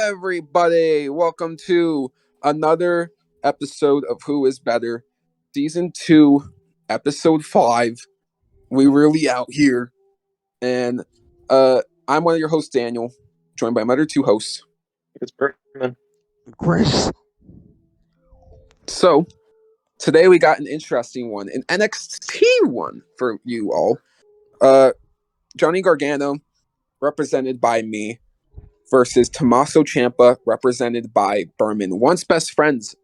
everybody. Welcome to another episode of Who is Better, Season 2, Episode 5. We really out here. And I'm one of your hosts, Daniel, joined by my other two hosts. It's Bergman. Chris. So, today we got an interesting one, an NXT one for you all. Johnny Gargano, represented by me, versus Tommaso Ciampa, represented by Berman. Once best friends,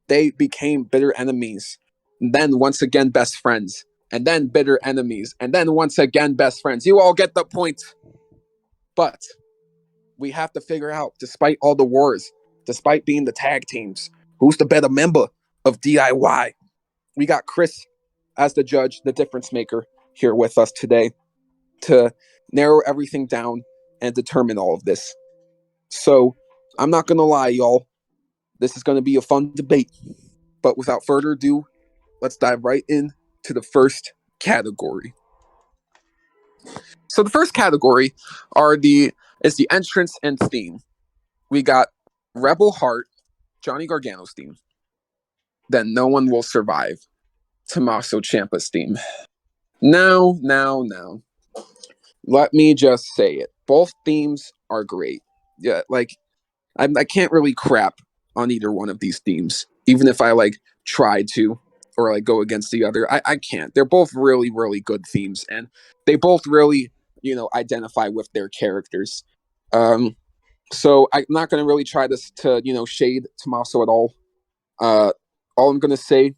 they became bitter enemies. And then once again best friends. And then bitter enemies. And then once again best friends. You all get the point. But we have to figure out, despite all the wars, despite being the tag teams, who's the better member of DIY? We got Chris as the judge, the difference maker, here with us today to narrow everything down and determine all of this. So, I'm not going to lie, y'all. This is going to be a fun debate. But without further ado, let's dive right into the first category. So the first category is the entrance and theme. We got Rebel Heart, Johnny Gargano's theme. Then No One Will Survive, Tommaso Ciampa's theme. Now. Let me just say it. Both themes are great. Yeah, I can't really crap on either one of these themes, even if I try to or go against the other. I can't. They're both really, really good themes, and they both really, identify with their characters. So I'm not going to really try to shade Tommaso at all. All I'm going to say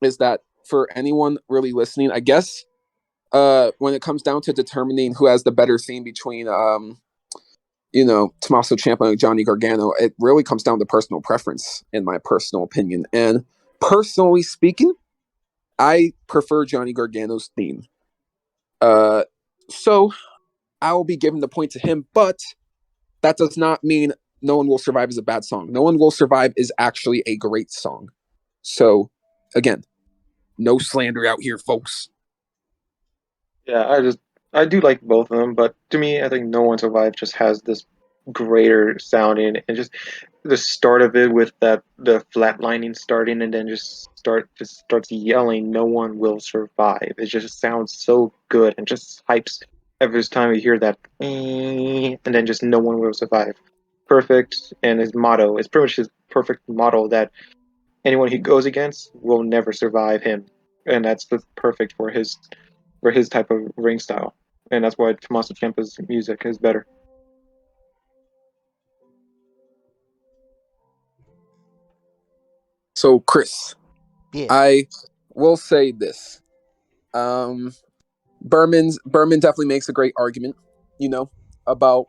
is that for anyone really listening, I guess when it comes down to determining who has the better theme between Tommaso Ciampa and Johnny Gargano, it really comes down to personal preference, in my personal opinion. And personally speaking, I prefer Johnny Gargano's theme. So I will be giving the point to him, but that does not mean No One Will Survive is a bad song. No One Will Survive is actually a great song. So, again, no slander out here, folks. Yeah, I do like both of them, but to me, I think No One Survived just has this greater sounding, and just the start of it with the flatlining starting, and then just starts yelling, "No one will survive." It just sounds so good and just hypes every time you hear that, and then just "No one will survive." Perfect, and his motto is pretty much his perfect motto that anyone he goes against will never survive him, and that's the perfect for his type of ring style, and that's why Tommaso Ciampa's music is better. So, Chris, Yeah. I will say this. Berman definitely makes a great argument, about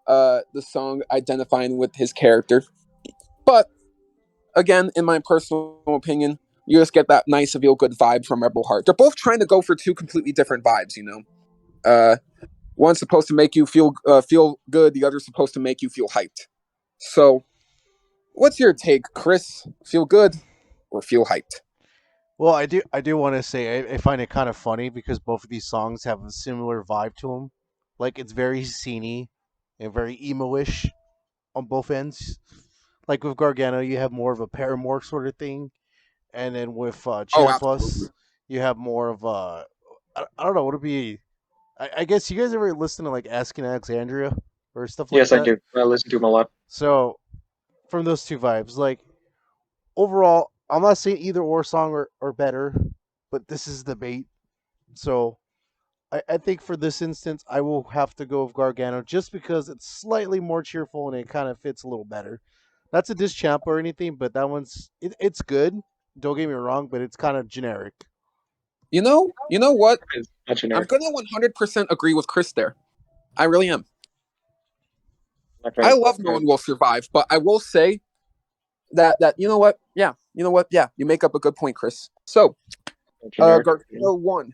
the song identifying with his character. But again, in my personal opinion, you just get that nice feel good vibe from Rebel Heart. They're both trying to go for two completely different vibes, One's supposed to make you feel good, the other's supposed to make you feel hyped. So, what's your take, Chris? Feel good or feel hyped? Well, I do want to say I find it kind of funny because both of these songs have a similar vibe to them. Like it's very sceney and very emo-ish on both ends. Like with Gargano, you have more of a Paramore sort of thing, and then with Oh, absolutely. Champas, you have more of a I don't know what it'd be. I guess you guys ever listen to like Asking Alexandria or stuff like Yes, I that. do. I listen to him a lot. So from those two vibes, like overall, I'm not saying either or song or better, but this is the debate. So I think for this instance, I will have to go with Gargano just because it's slightly more cheerful and it kind of fits a little better. Not to diss Champ or anything, but that it's good. Don't get me wrong, but it's kind of generic. You know what? It's not I'm generic. gonna 100% agree with Chris there. I really am. Not I gonna- love No One Will Survive, but I will say that you know what? Yeah, Yeah, you make up a good point, Chris. So, generic. Gargano 1,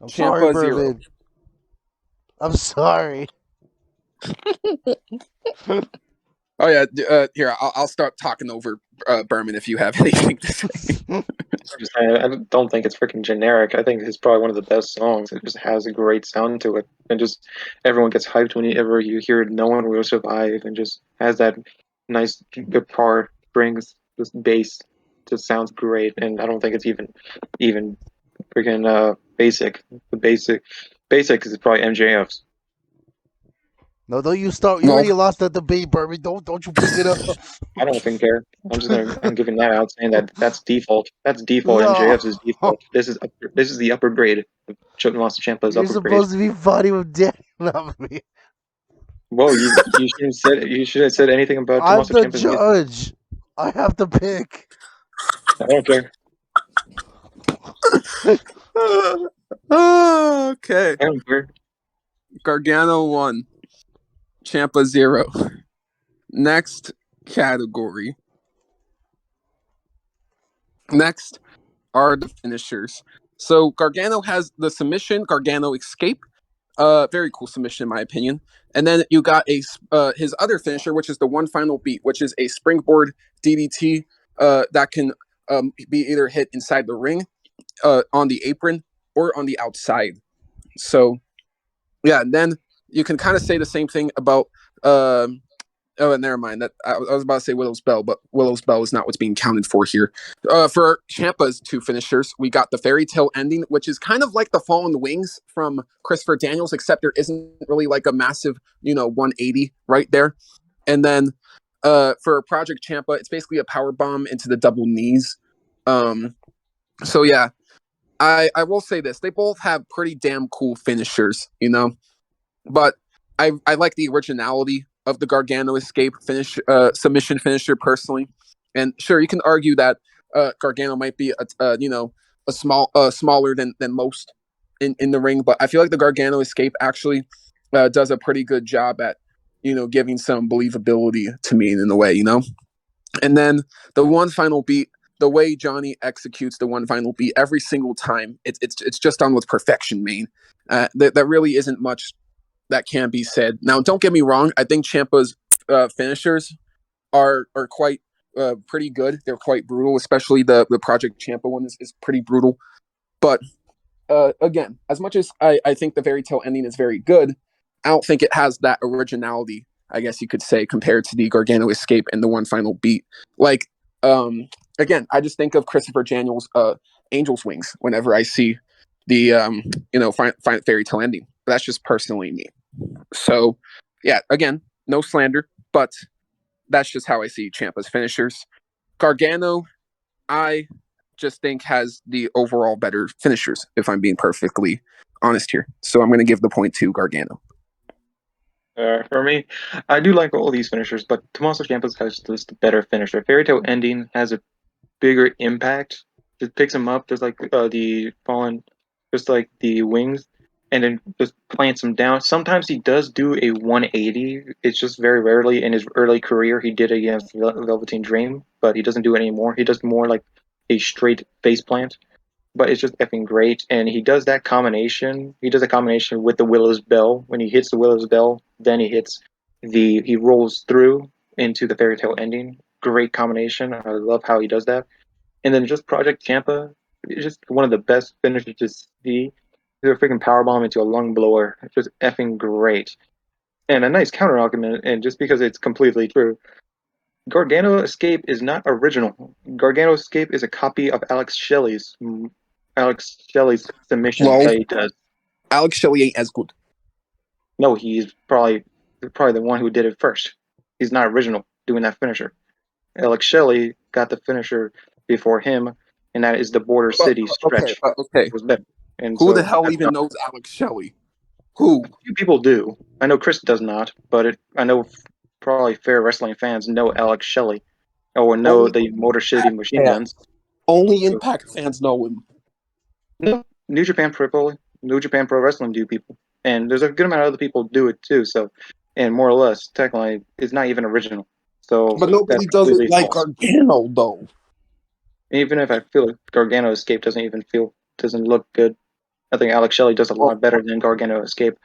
I'm sorry, Ciampa 0. Berlin. I'm sorry. Oh yeah, here I'll start talking over Berman if you have anything to say. I don't think it's freaking generic. I think it's probably one of the best songs. It just has a great sound to it, and just everyone gets hyped whenever you hear "No One Will Survive," and just has that nice guitar brings this bass. Just sounds great, and I don't think it's even freaking basic. The basic is probably MJF's. No, don't you start. You Well, already lost that debate, Berman. Don't you bring it up. I don't even care. I'm giving that out, saying that that's default. That's default. No, MJF's is default. This is the upper grade. Master Ciampa's you're upper grade. supposed to be fighting with Daniel, not me. Well, you should have said anything about I'm Tommaso the Ciampa's music. judge. I have to pick. I don't care. okay. I don't care. Gargano 1, Ciampa 0. Next category. Next are the finishers. So Gargano has the submission, Gargano Escape. Very cool submission in my opinion. And then you got his other finisher, which is the one final beat, which is a springboard DDT that can be either hit inside the ring, on the apron, or on the outside. So yeah, and then you can kind of say the same thing about oh, never mind. That I was about to say Willow's Bell, but Willow's Bell is not what's being counted for here. For Ciampa's two finishers, we got the fairy tale ending, which is kind of like the Fallen Wings from Christopher Daniels, except there isn't really like a massive, 180 right there. And then for Project Ciampa, it's basically a power bomb into the double knees. So yeah, I will say this: they both have pretty damn cool finishers, but I like the originality of the Gargano escape submission finisher personally. And sure, you can argue that Gargano might be smaller than most in the ring, but I feel like the Gargano escape actually does a pretty good job at giving some believability to me in a way, And then the one final beat, the way Johnny executes the one final beat every single time, it's just done with perfection, man. That really isn't much that can be said. Now, don't get me wrong. I think Ciampa's finishers are quite pretty good. They're quite brutal, especially the Project Ciampa one is pretty brutal. But again, as much as I think the fairy tale ending is very good, I don't think it has that originality, I guess you could say, compared to the Gargano escape and the one final beat. Like, again, I just think of Christopher Daniels' Angel's Wings whenever I see the fairy tale ending. That's just personally me. So, yeah, again, no slander, but that's just how I see Ciampa's finishers. Gargano, I just think has the overall better finishers, if I'm being perfectly honest here. So I'm going to give the point to Gargano. For me, I do like all these finishers, but Tommaso Ciampa's has just the better finisher. Fairy Tale Ending has a bigger impact. Just picks him up, just like the fallen, just like the wings, and then just plants him down. Sometimes he does do a 180. It's just very rarely in his early career he did it against Velveteen Dream, but he doesn't do it anymore. He does more like a straight face plant, but it's just effing great. And he does that combination. He does a combination with the Willow's Bell. When he hits the Willow's Bell, then he rolls through into the fairy tale ending. Great combination. I love how he does that. And then just Project Ciampa, it's just one of the best finishers to see. He's a freaking powerbomb into a lung blower. It's just effing great. And a nice counter argument, and just because it's completely true, Gargano Escape is not original. Gargano Escape is a copy of Alex Shelley's submission Well, that he does. Alex Shelley ain't as good. No, he's probably the one who did it first. He's not original doing that finisher. Alex Shelley got the finisher before him, and that is the Border City stretch. Okay. It was better. And Who the so hell even knows Alex Shelley? Who? a few people do. I know Chris does not, but I know probably fair wrestling fans know Alex Shelley or know the Motor City Machine Guns. Only Impact fans know him. No, New Japan Pro Wrestling do people, and there's a good amount of other people do it too. So, and more or less, technically, it's not even original. So But nobody that's does it completely like false. Gargano, though. Even if I feel like Gargano Escape doesn't look good, I think Alex Shelley does a lot better than Gargano Escape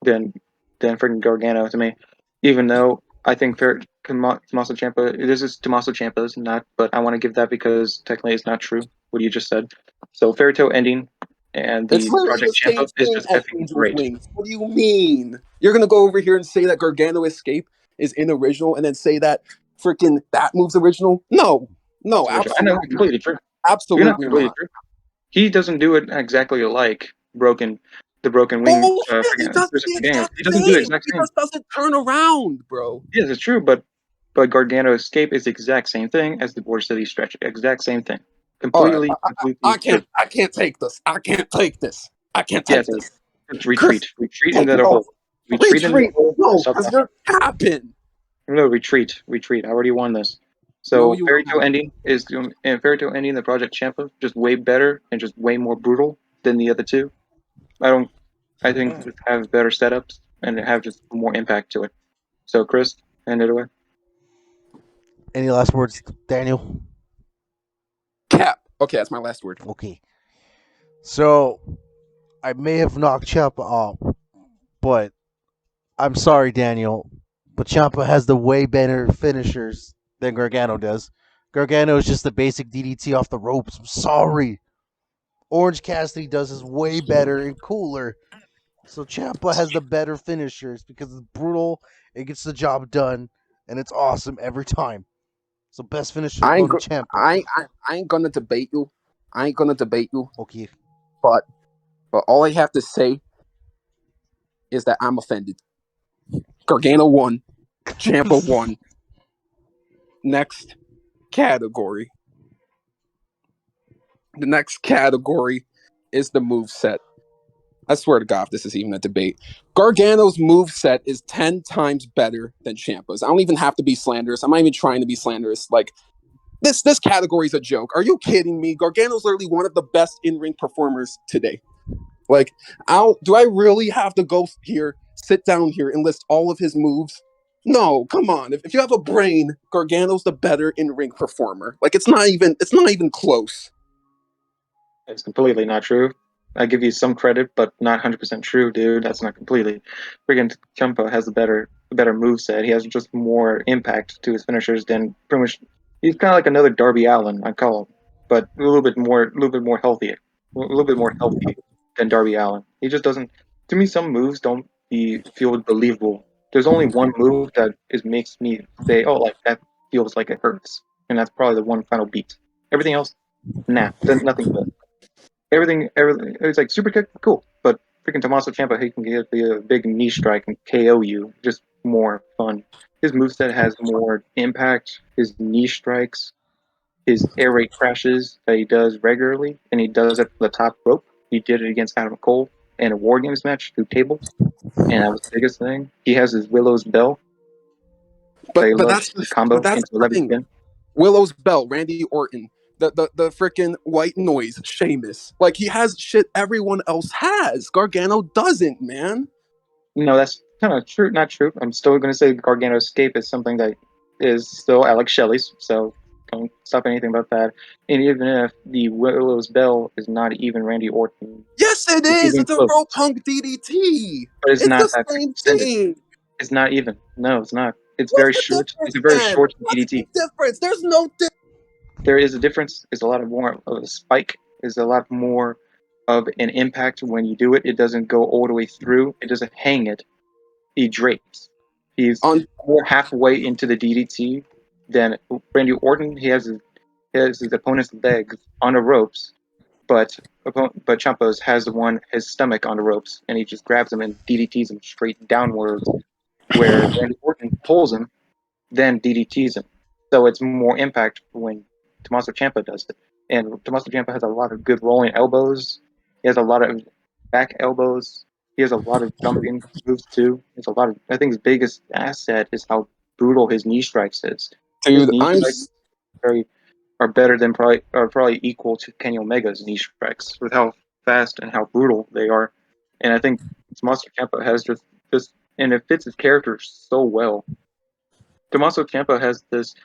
than freaking Gargano to me. Even though I think Tommaso Ciampa. This is Tommaso Ciampa's, not, but I want to give that because technically it's not true what you just said. So fairy tale ending and It's the literally the Project same Ciampa is thing just as effing Angel's great. Wings. What do you mean? You're gonna go over here and say that Gargano Escape is unoriginal, and then say that freaking that move's original? No, no, It's original. I know, absolutely not. completely true. You're not Absolutely completely not. true. He doesn't do it exactly like the Broken Wing, Bullshit! He does Christopher the Daniels. exact He doesn't do the same. exact He same. just doesn't turn around, bro. Yes, it's true, but Gargano Escape is the exact same thing as the Border City Stretch. Exact same thing. All right, Completely true. I can't take this. I can't take this. I can't Yeah, take this. it's Chris, retreat no, into the no, hole. Retreat into the retreat. hole. No, Stop because talking. you're capping. No, retreat. I already won this. No, So you fairy tale haven't. ending is and fairy tale ending the Project Champa just way better and just way more brutal than the other two. I don't. I think just have better setups and have just more impact to it. So Chris, hand it away. Any last words, Daniel? Cap. Okay, that's my last word. Okay. So I may have knocked Ciampa off, but I'm sorry, Daniel. But Ciampa has the way better finishers than Gargano does. Gargano is just the basic DDT off the ropes. I'm sorry. Orange Cassidy does is way better and cooler. So Ciampa has the better finishers because it's brutal, it gets the job done, and it's awesome every time. So best finishers I go ain't to go- Ciampa. I ain't gonna debate you. I ain't gonna debate you. Okay. But all I have to say is that I'm offended. Gargano won. Champa won. Next category. The next category is the move set. I swear to God, if this is even a debate. Gargano's move set is 10 times better than Ciampa's. I don't even have to be slanderous. I'm not even trying to be slanderous. Like, this category is a joke. Are you kidding me? Gargano's literally one of the best in-ring performers today. Like, do I really have to go here, sit down here, and list all of his moves? No, come on. If you have a brain, Gargano's the better in-ring performer. Like, it's not even close. It's completely not true. I give you some credit, but not 100% true, dude. That's not completely. Friggin' Ciampa has a better move set. He has just more impact to his finishers than pretty much. He's kind of like another Darby Allin, I call him, but a little bit more healthy, a little bit more healthy than Darby Allin. He just doesn't. To me, some moves don't feel believable. There's only one move that makes me say, "Oh, like that feels like it hurts," and that's probably the one final beat. Everything else, nah, nothing good. Everything. It's like super kick, cool. But freaking Tommaso Ciampa, he can get the big knee strike and KO you. Just more fun. His moveset has more impact. His knee strikes, his air raid crashes that he does regularly, and he does it from the top rope. He did it against Adam Cole in a War Games match through tables, and that was the biggest thing. He has his Willow's Bell that he But loves to but combo that's into the 11 thing. pin. Willow's Bell, Randy Orton, the freaking white noise, Sheamus. Like he has shit everyone else has. Gargano doesn't, man. No, that's kind of true. Not true. I'm still going to say Gargano Escape is something that is still Alex Shelley's. So don't stop anything about that. And even if the Willow's Bell is not even Randy Orton, Yes, it it's is. even It's a close. rope punk DDT. But it's It's the not that same extended. thing. It's not even. No, it's not. It's What's very the short. It's difference a very then? short What's the DDT. difference? There's no difference. There is a difference. It's a lot of more of a spike. Is a lot more of an impact when you do it. It doesn't go all the way through. It doesn't hang it. He drapes. He's On more halfway into the DDT than Randy Orton. He has his opponent's legs on the ropes, but Ciampa's has his stomach on the ropes, and he just grabs him and DDTs him straight downwards. Where Randy Orton pulls him, then DDTs him. So it's more impact when Tommaso Ciampa does it. And Tommaso Ciampa has a lot of good rolling elbows. He has a lot of back elbows. He has a lot of jumping moves too. There's a lot of. I think his biggest asset is how brutal his knee strikes is. His dude, knee strikes very are better than probably equal to Kenny Omega's knee strikes with how fast and how brutal they are. And I think Tommaso Ciampa has just and it fits his character so well. Tommaso Ciampa has this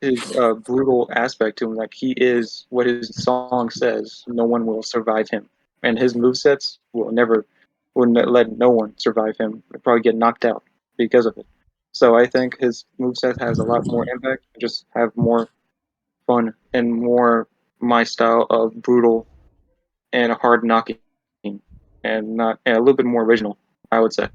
his brutal aspect to him. Like he is what his song says. No one will survive him, and his movesets will let no one survive him. They'll probably get knocked out because of it. So I think his moveset has a lot more impact. Just have more fun and more my style of brutal and hard knocking, and not and a little bit more original, I would say.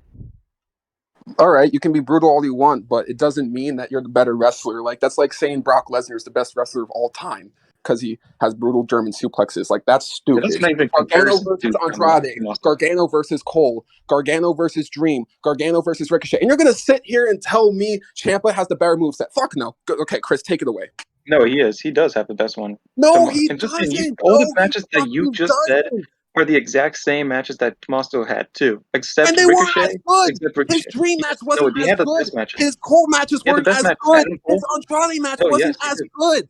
All right, you can be brutal all you want, but it doesn't mean that you're the better wrestler. Like that's like saying Brock Lesnar is the best wrestler of all time because he has brutal German suplexes. Like that's But that's stupid. not even Gargano comparison versus to Andrade, Gargano versus Cole, Gargano versus Dream, Gargano versus Ricochet, and you're gonna sit here and tell me Ciampa has the better moveset? Fuck no. Okay, Chris, take it away. No, he is. He does have the best one. No, he And just saying, doesn't. all the No, he matches that you fucking just said doesn't. are the exact same matches that Tommaso had too, And except they weren't Ricochet. as good. Except His Ricochet. dream match No, wasn't he as had the good. best matches. His Cole matches He had the weren't best as match. good. Adam His Cole. Andrade match No, wasn't yes, he as did. good.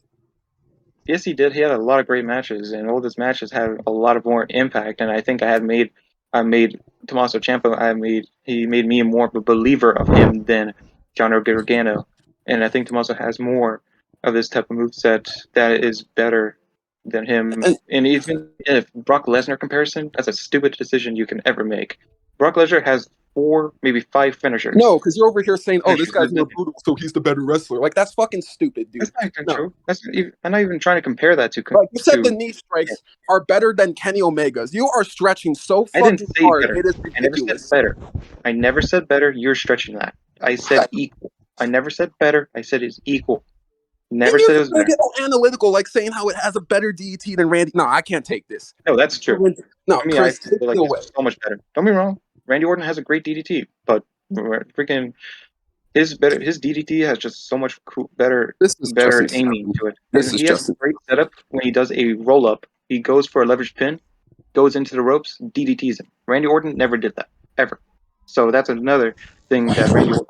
Yes, he did. He had a lot of great matches, and all those matches had a lot of more impact. And I think I made Tommaso Ciampa. He made me more of a believer of him than Johnny Gargano. And I think Tommaso has more of this type of moveset that is better than him. And And even if Brock Lesnar comparison, that's a stupid decision you can ever make. Brock Lesnar has four, maybe five finishers. no, because you're over here saying, "Oh, this Finishers guy's more brutal, so he's the better wrestler." Like that's fucking stupid, That's dude. not even No, true. I'm not even trying to compare that like you said, the to. knee strikes are better than Kenny Omega's. You are stretching so I didn't fucking say hard. better. It is I never said ridiculous. better. I never said better. You're stretching that. I said equal. I never said better. I said it's equal. And Never you're said it just was gonna better. get all analytical, like saying how it has a better DET than Randy. No, I can't take this. No, that's true. No, To me, I Chris, feel take like it it's away. so much better. Don't be wrong. Randy Orton has a great DDT, but freaking his DDT has just so much This is just better aiming insane. to it, This and is he has just a great setup when he does a roll up. He goes for a leverage pin, goes into the ropes, DDTs him. Randy Orton never did that ever. So that's another thing that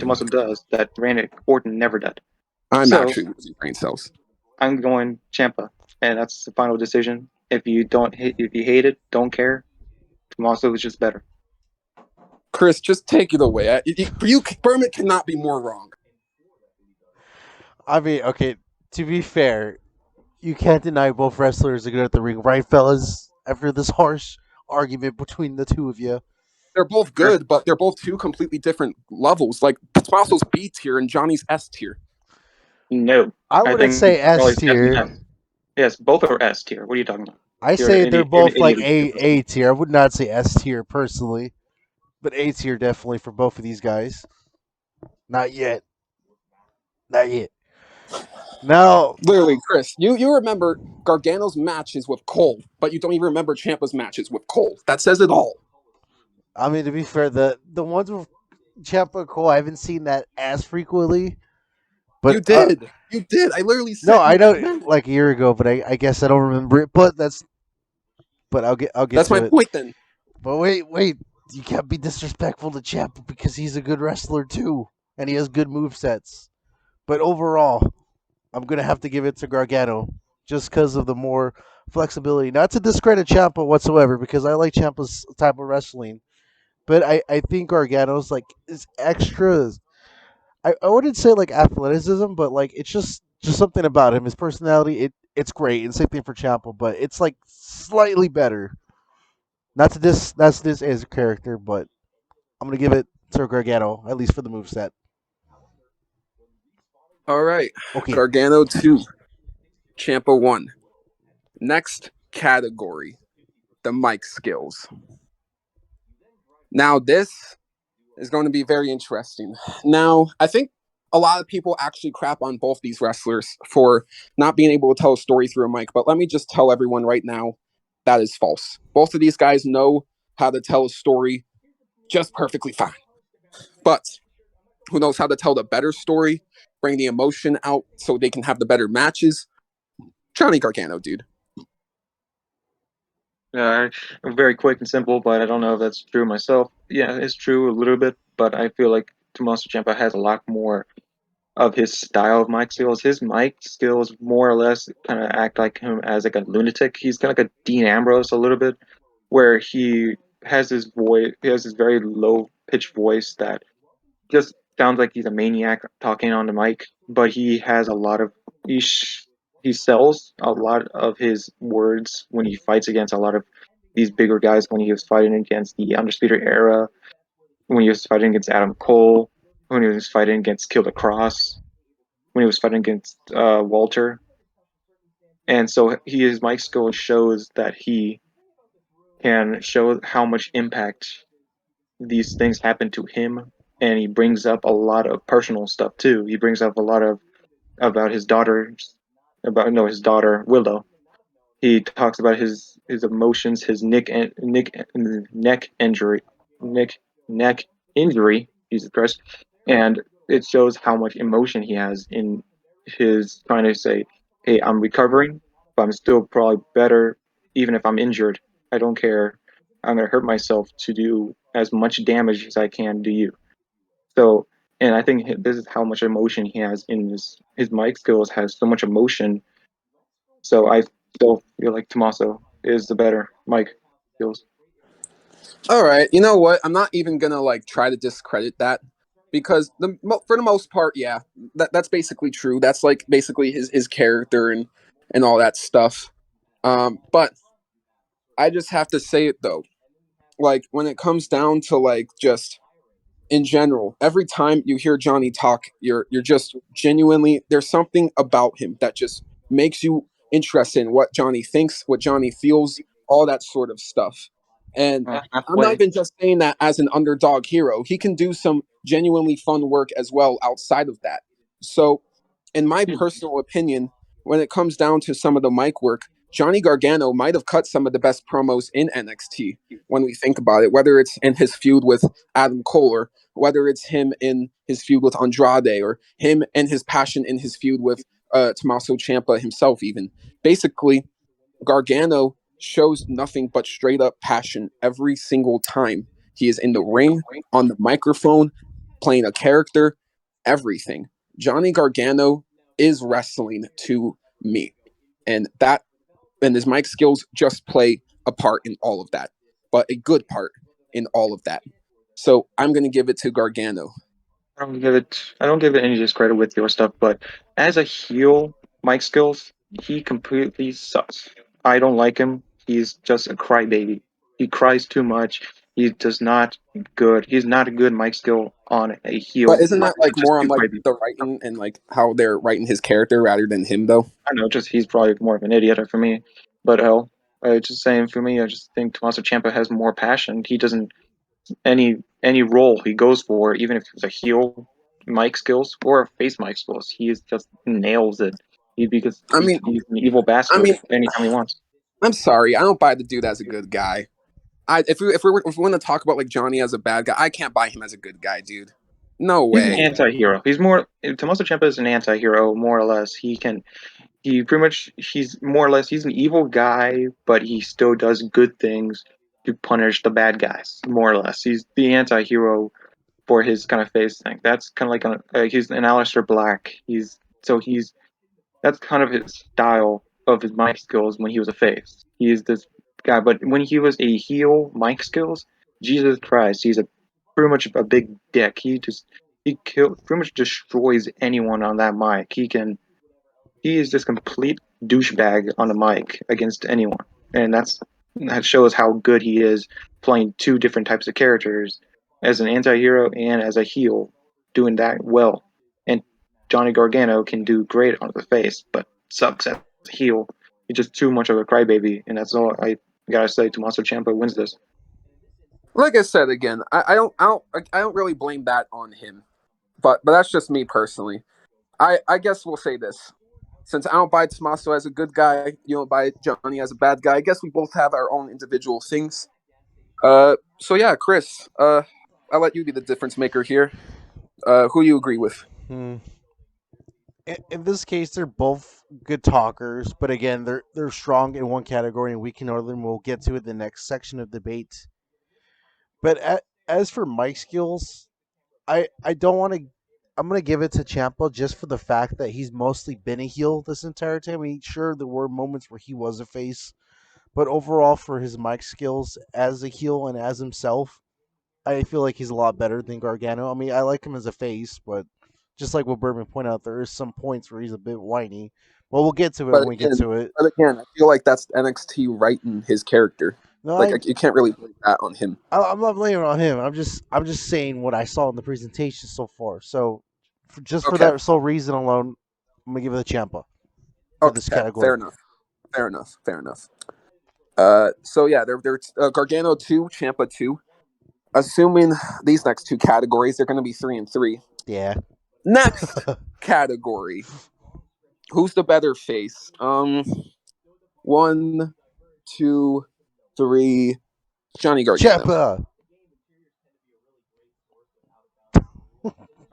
Tommaso does that Randy Orton never did. I'm So actually losing brain cells. I'm going Champa, and that's the final decision. If you hate it, don't care. Tommaso is just better. Chris, just take it away. You, Berman cannot be more wrong. I mean, okay, to be fair, you can't deny both wrestlers are good at the ring, right, fellas? After this harsh argument between the two of you. They're both Sure. good, but they're both two completely different levels. Like Tommaso's B tier and Johnny's S tier. No, I I wouldn't think say S probably F and tier. S. Yes, both are S tier. What are you talking about? I You're say an they're idiot. You're an both like idiot. A tier. I would not say S tier personally, but A tier definitely for both of these guys. Not yet. Not yet. Now, Literally, Chris, you remember Gargano's matches with Cole, but you don't even remember Ciampa's matches with Cole. That says it all. I mean, to be fair, the ones with Ciampa Cole, I haven't seen that as frequently. But You did. You did. I literally no, said I you know meant. like a year ago, but I guess I don't remember it. But I'll get That's my to it. point then. But wait, you can't be disrespectful to Ciampa because he's a good wrestler too, and he has good move sets. But overall, I'm gonna have to give it to Gargano just because of the more flexibility. Not to discredit Ciampa whatsoever, because I like Ciampa's type of wrestling. But I think Gargano's like is extra. I wouldn't say like athleticism, but like it's just something about him. His personality, it's great. And same thing for Ciampa, but it's like slightly better. Not to that's this as a character, but I'm gonna give it to Gargano at least for the move set. All right. Okay, Gargano 2, Ciampa 1. Next category, the mic skills. Now, this is going to be very interesting. Now, I think a lot of people actually crap on both these wrestlers for not being able to tell a story through a mic, but let me just tell everyone right now that is false. Both of these guys know how to tell a story just perfectly fine. But who knows how to tell the better story, bring the emotion out so they can have the better matches? Johnny Gargano, dude. Very quick and simple, but I don't know if that's true myself. Yeah, it's true a little bit, but I feel like Tommaso Ciampa has a lot more of his style of mic skills. His mic skills more or less kind of act like him as like a lunatic. He's kind of like a Dean Ambrose a little bit, where he has this very low pitched voice that just sounds like he's a maniac talking on the mic. But he has a lot of he sh- he sells a lot of his words when he fights against a lot of these bigger guys. When he was fighting against the Undisputed Era, when he was fighting against Adam Cole, when he was fighting against Kill the Cross, when he was fighting against Walter, and so his mic skill shows that he can show how much impact these things happen to him, and he brings up a lot of personal stuff too. He brings up a lot of about his daughter's about no his daughter Willow. He talks about his emotions, his neck injury, neck neck injury. Jesus Christ, and it shows how much emotion he has in his trying to say, "Hey, I'm recovering, but I'm still probably better, even if I'm injured. I don't care. I'm gonna hurt myself to do as much damage as I can to you." So, and I think this is how much emotion he has in his mic skills has so much emotion. So I still feel like Tommaso is the better mic skills. All right, you know what? I'm not even gonna like try to discredit that because for the most part, yeah, that's basically true. That's like basically his character and all that stuff. But I just have to say it though. Like when it comes down to like just in general, every time you hear Johnny talk, you're just genuinely there's something about him that just makes you interested in what Johnny thinks, what Johnny feels, all that sort of stuff. And I'm not Halfway. even just saying that as an underdog hero. He can do some genuinely fun work as well outside of that. So, in my personal opinion, when it comes down to some of the mic work, Johnny Gargano might have cut some of the best promos in NXT when we think about it, whether it's in his feud with Adam Cole or whether it's him in his feud with Andrade or him and his passion in his feud with Tommaso Ciampa himself, even. Basically, Gargano shows nothing but straight up passion every single time he is in the ring, on the microphone, playing a character, everything. Johnny Gargano is wrestling to me. And that and his mic skills just play a part in all of that, but a good part in all of that. So I'm going to give it to Gargano. I don't give it any discredit with your stuff, but as a heel, Mike Skills, he completely sucks. I don't like him. He's just a crybaby. He cries too much. He does not good. He's not a good Mike Skill on a But heel. isn't that like Just more on too like crybaby. the writing and like how they're writing his character rather than him though? I know, just he's probably more of an idiot for me. But hell, just saying for me, I just think Tommaso Ciampa has more passion. He doesn't any role he goes for, even if it's a heel mic skills or a face mic skills, he is just nails it. Because I mean, he's an evil I bastard mean, anytime he wants. I'm sorry, I don't buy the dude as a good guy. If we want to talk about like Johnny as a bad guy, I can't buy him as a good guy, dude. No He's an way. anti-hero. He's more Tommaso Ciampa is an anti-hero, more or less. He pretty much he's more or less he's an evil guy, but he still does good things to punish the bad guys, more or less. He's the anti-hero for his kind of face thing. That's kind of like he's an Aleister Black. He's that's kind of his style of his mic skills when he was a face. He is this guy, but when he was a heel mic skills, Jesus Christ, he's a pretty much a big dick. Pretty much destroys anyone on that mic. He is just complete douchebag on the mic against anyone, and that shows how good he is playing two different types of characters as an anti-hero and as a heel, doing that well. And Johnny Gargano can do great on the face, but sucks as a heel. He's just too much of a crybaby, and that's all I gotta say. Tommaso Ciampa wins this. Like I said again, I don't really blame that on him. But that's just me personally. I guess we'll say this. Since I don't buy Tommaso as a good guy, you don't buy Johnny as a bad guy. I guess we both have our own individual things. So yeah, Chris, I'll let you be the difference maker here. Who you agree with? Hmm. In this case, they're both good talkers, but again, they're strong in one category and weak in another. And we'll get to it in the next section of debate. But as for Mike skills, I don't want to. I'm gonna give it to Champa just for the fact that he's mostly been a heel this entire time. I mean, sure, there were moments where he was a face, but overall, for his mic skills as a heel and as himself, I feel like he's a lot better than Gargano. I mean, I like him as a face, but just like what Berman pointed out, there is some points where he's a bit whiny. Well, we'll get to it But when we get again, to it. but again, I feel like that's NXT writing his character. No, Like you can't really blame that on him. I'm not blaming it on him. I'm just saying what I saw in the presentation so far. So, just for Okay. that sole reason alone, I'm gonna give it a Ciampa for this Okay. Fair category. enough. Fair enough. Fair enough. So yeah, they're Gargano 2, Ciampa 2. Assuming these next two categories, they're going to be 3 and 3. Yeah. Next category, who's the better face? 1, 2, 3. Johnny Gargano. Ciampa.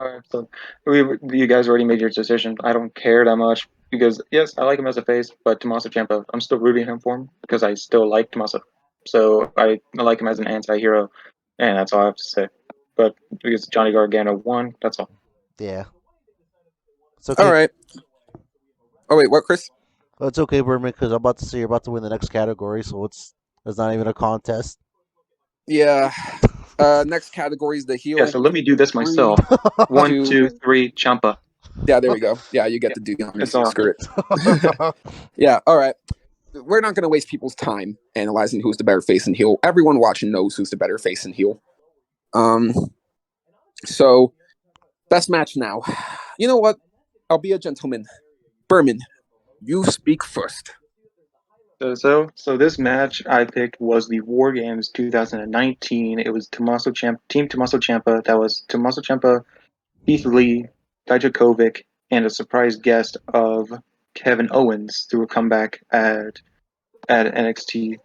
All right, so you guys already made your decision. I don't care that much because yes, I like him as a face, but Tommaso Ciampa, I'm still rooting him for him because I still like Tommaso. So I like him as an anti-hero, and that's all I have to say. But because Johnny Gargano won, that's all. Yeah. It's All okay. right. Oh wait, what, Chris? Oh, it's okay, Berman, because I'm about to say you're about to win the next category, so it's not even a contest. Yeah. Next category is the Yeah, heel. so let me do this 3, myself. One, 2. 2, 3, Ciampa. Yeah, there we go. Yeah, you get Yeah, to do the that's honors. all. Screw it. Yeah. All right. We're not going to waste people's time analyzing who's the better face and heel. Everyone watching knows who's the better face and heel. So best match now. You know what? I'll be a gentleman. Berman, you speak first. So this match I picked was the War Games 2019. It was Team Tommaso Ciampa. That was Tommaso Ciampa, Keith Lee, Dijakovic, and a surprise guest of Kevin Owens through a comeback at NXT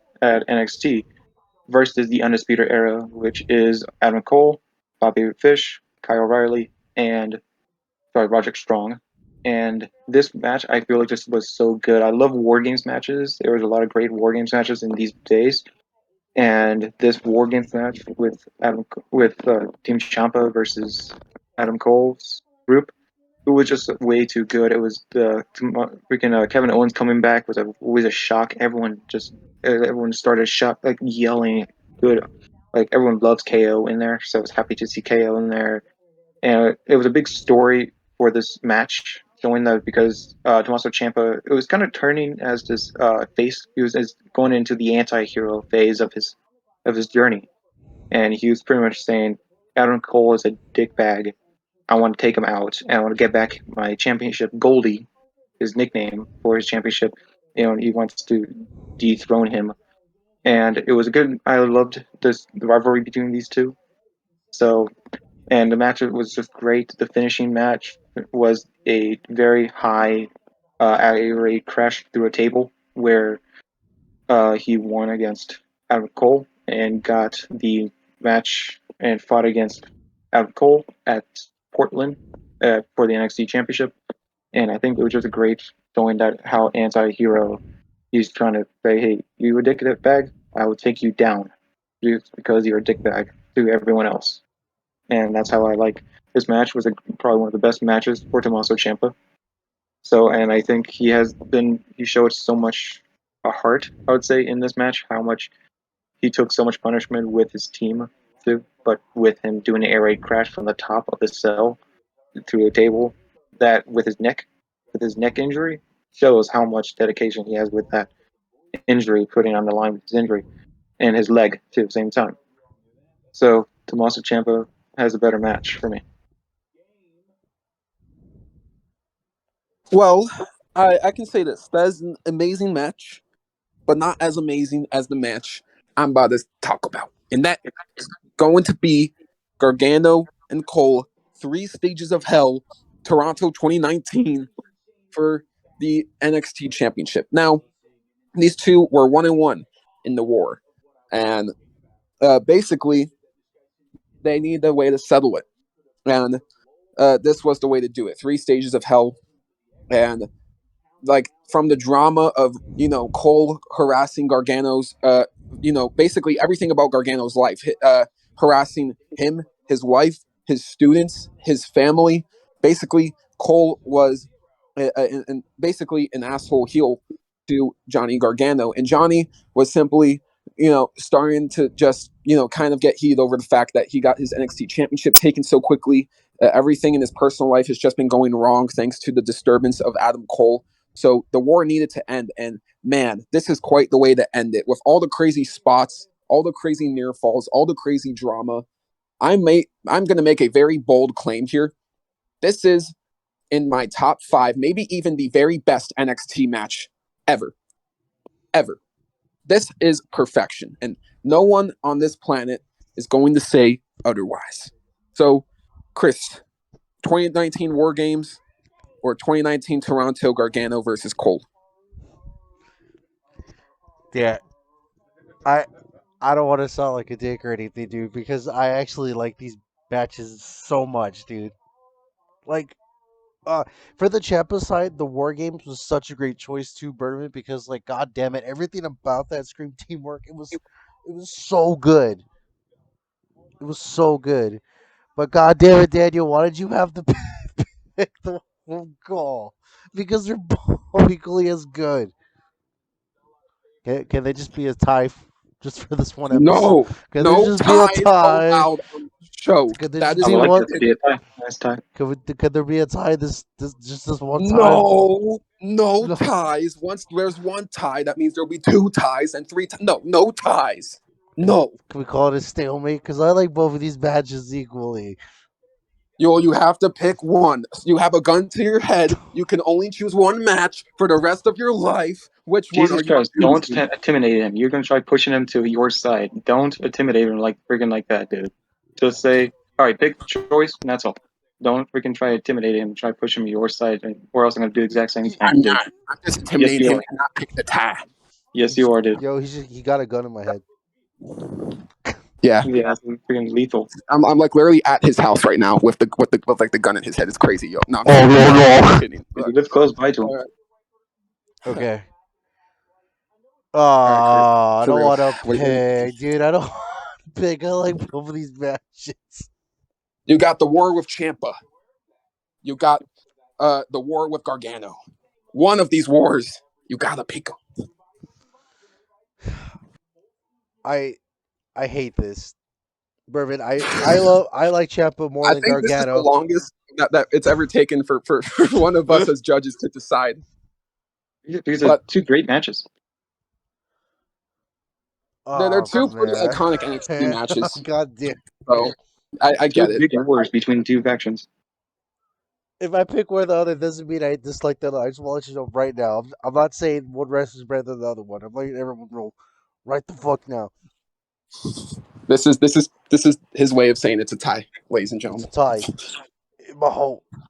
versus the Undisputed Era, which is Adam Cole, Bobby Fish, Kyle O'Reilly, and Roderick Strong. And this match, I feel like just was so good. I love War Games matches. There was a lot of great War Games matches in these days, and this War Games match with Team Ciampa versus Adam Cole's group, it was just way too good. It was the freaking Kevin Owens coming back was always a shock. Everyone started shock like yelling. Good, like everyone loves KO in there, so I was happy to see KO in there. And it was a big story for this match, showing that because Tommaso Ciampa, it was kind of turning as this face. He was going into the anti-hero phase of his journey, and he was pretty much saying, Adam Cole is a dickbag. I want to take him out, and I want to get back my championship. Goldie, his nickname for his championship. And he wants to dethrone him. And it was a good. I loved the rivalry between these two. So and the match was just great. The finishing match was a very high rate crash through a table where he won against Adam Cole and got the match and fought against Adam Cole at Portland for the NXT Championship. And I think it was just a great showing that how anti-hero he's trying to say, hey, you a dick bag, I will take you down just because you're a dick bag to everyone else. And that's how I like this match was probably one of the best matches for Tommaso Ciampa. So, and I think he showed so much a heart, I would say, in this match, how much he took so much punishment with his team too, but with him doing an air raid crash from the top of the cell through a table, that with his neck injury, shows how much dedication he has with that injury, putting on the line with his injury and his leg too at the same time. So Tommaso Ciampa has a better match for me. Well, I can say this. That is an amazing match, but not as amazing as the match I'm about to talk about. And that is going to be Gargano and Cole, 3 Stages of Hell, Toronto 2019 for the NXT Championship. Now, these two were 1-1 in the war. And basically, they need a way to settle it. And this was the way to do it. 3 Stages of Hell. And like from the drama of Cole harassing Gargano's basically everything about Gargano's life, harassing him, his wife, his students, his family. Basically, Cole was basically an asshole heel to Johnny Gargano, and Johnny was simply starting to just kind of get heated over the fact that he got his NXT championship taken so quickly. Everything in his personal life has just been going wrong thanks to the disturbance of Adam Cole So the war needed to end. And man, this is quite the way to end it with all the crazy spots, all the crazy near falls, all the crazy drama. I'm going to make a very bold claim here. This is in my top 5, maybe even the very best NXT match ever. Ever. This is perfection. And no one on this planet is going to say otherwise. So, Chris, 2019 War Games or 2019 Toronto Gargano versus Cole? Yeah, I I don't want to sound like a dick or anything, dude, because I actually like these matches so much, dude. Like, uh, for the Ciampa side, the War Games was such a great choice too, Berman, because like, god damn it, everything about that Scream teamwork, it was so good. It was so good. But god damn it, Daniel, why did you have to pick the whole goal? Because they're both equally as good. Can they just be a tie just for this one episode? No, Can there no just be a ties tie? allowed on the show. Could there That just I is be would like one? that to be a tie. Nice tie. Could there be a tie this one time? no, no No. ties. Once there's one tie, that means there'll be 2 ties and 3 ties. No, no ties. No. Can we call it a stalemate? Because I like both of these matches equally. You have to pick one. You have a gun to your head. You can only choose one match for the rest of your life. Which one are Jesus you Christ! Don't choosing? intimidate him. You're gonna try pushing him to your side. Don't intimidate him like freaking like that, dude. Just say, all right, pick choice, and that's all. Don't freaking try to intimidate him. Try to push him to your side, or else I'm gonna do the exact same I'm thing, dude. not. I'm just Yes, intimidating you him are. and not pick the tie. Yes, you are, dude. Yo, he got a gun in my head. Yeah, Yeah, that's freaking lethal. I'm like literally at his house right now with like the gun in his head. It's crazy, yo. No, I'm Oh kidding. no I'm no. kidding. You live close by to him. All right, Okay. all right, I for don't real. want to What you picking? pick, dude. I don't want to pick. I like both of these matches. You got the war with Champa. You got the war with Gargano. One of these wars, you gotta pick them. I I hate this, Bourbon. I like Ciampa more I than think this is the Gargano. longest that it's ever taken for one of us as judges to decide. These are But two great matches. they're Oh two pretty man, iconic NXT matches. god damn. So I Two get it. big wars between two factions. If I pick one or the other, doesn't mean I dislike the other. I just want to let you know right now. I'm not saying one wrestler's better than the other one. I'm letting everyone know right the fuck now. This is his way of saying it's a tie, ladies and It's a gentlemen. tie in my whole. In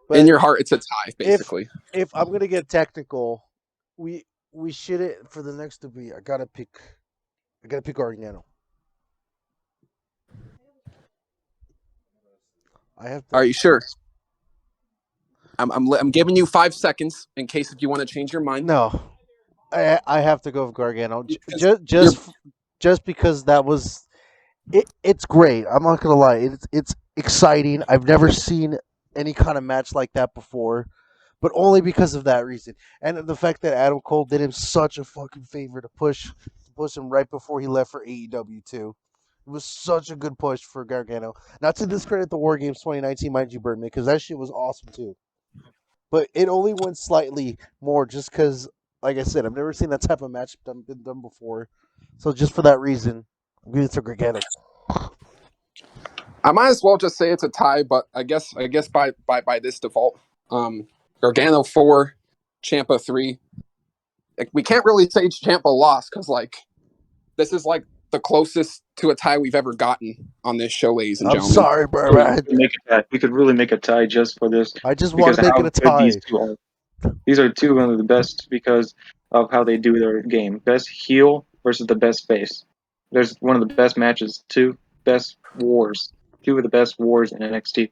But your heart, it's a tie, if basically. if I'm gonna get technical, we we should it for the next debate. I gotta pick Gargano. I have to. Are you sure? I'm giving you 5 seconds in case if you want to change your mind. No, I have to go with Gargano. Because you're Just because that was it's great. I'm not gonna lie. It's exciting. I've never seen any kind of match like that before, but only because of that reason, and the fact that Adam Cole did him such a fucking favor to push him right before he left for AEW too. It was such a good push for Gargano. Not to discredit the War Games 2019, mind you, Birdman, because that shit was awesome too. But it only went slightly more just because, like I said, I've never seen that type of match been done before. So just for that reason, I'm giving it to Gargano. I might as well just say it's a tie, but I guess by this default, Gargano 4, Champa 3. Like, we can't really say Champa lost because like this is like the closest to a tie we've ever gotten on this show, ladies and I'm gentlemen. sorry, Oh, we Birdman. could make a tie. We could really make a tie just for this I just want because to of make how it a good these tie. two are. These are two of the best because of how they do their game. Best heel versus the best face. There's one of the best matches. Two best wars. Two of the best wars in NXT.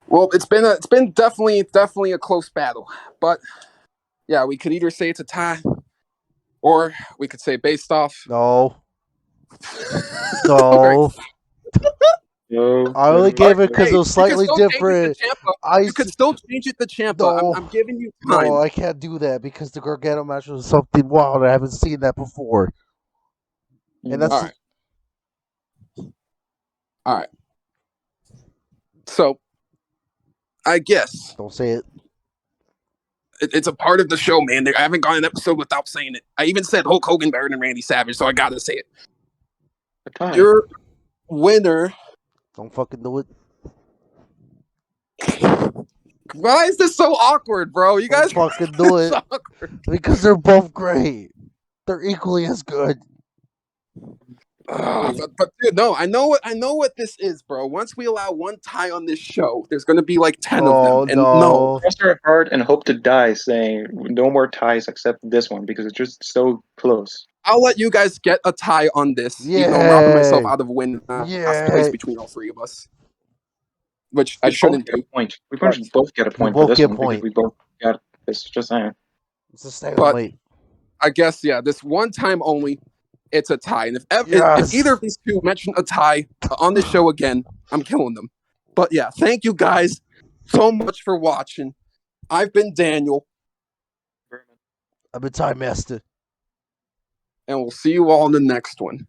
Well, it's been definitely a close battle, but yeah, we could either say it's a tie or we could say based off. No, Okay. no. No, I only no, All right. gave it because it Hey, was you can slightly still change it to different. Champa. I You could s- still change it to Champa. no, I'm giving you no, time. I can't do that because the Gargano match was something wild. I haven't seen that before, and no. All that's right. All right. So I guess don't say it. It's a part of the show, man. I haven't gone an episode without saying it. I even said Hulk Hogan better than Randy Savage, so I gotta say it. A tie. Your winner. Don't fucking do it. Why is this so awkward, bro? You guys Don't fucking do it. so awkward. Because they're both great. They're equally as good. But dude, no, I know what this is, bro. Once we allow one tie on this show, there's gonna be like 10 of them. And no, Cross our heart and hope to die, saying no more ties except this one because it's just so close. I'll let you guys get a tie on this, even though I'm robbing myself out of win last place between all three of us. Which I shouldn't do. Point. We should both get a point both for this get one point. because we both got this. Just saying. It's a stalemate. I guess, yeah, this one time only, it's a tie. And if either of these two mention a tie on the show again, I'm killing them. But yeah, thank you guys so much for watching. I've been Daniel. I've been Time Master. And we'll see you all in the next one.